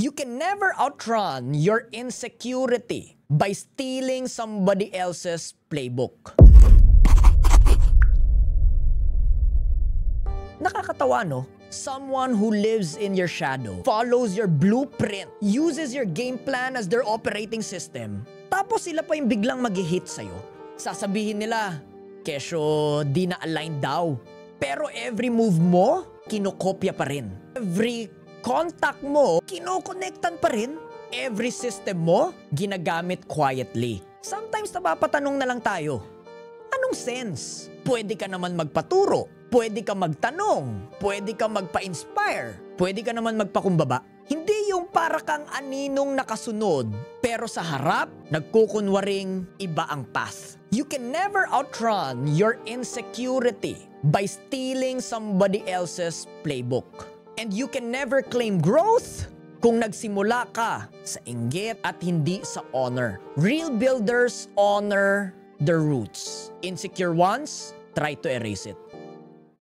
You can never outrun your insecurity by stealing somebody else's playbook. Nakakatawa, no? Someone who lives in your shadow, follows your blueprint, uses your game plan as their operating system. Tapos sila pa yung biglang mag-hit sa'yo. Sasabihin nila, kesyo di na-align daw. Pero every move mo, kinokopya pa rin. Every contact mo, kinokonektan pa rin. Every system mo, ginagamit quietly. Sometimes napapatanong na lang tayo, anong sense? Pwede ka naman magpaturo. Pwede ka magtanong, pwede ka magpa-inspire, pwede ka naman magpakumbaba. Hindi yung para kang aninong nakasunod, pero sa harap, nagkukunwaring iba ang path. You can never outrun your insecurity by stealing somebody else's playbook. And you can never claim growth kung nagsimula ka sa inggit at hindi sa honor. Real builders honor their roots. Insecure ones, try to erase it.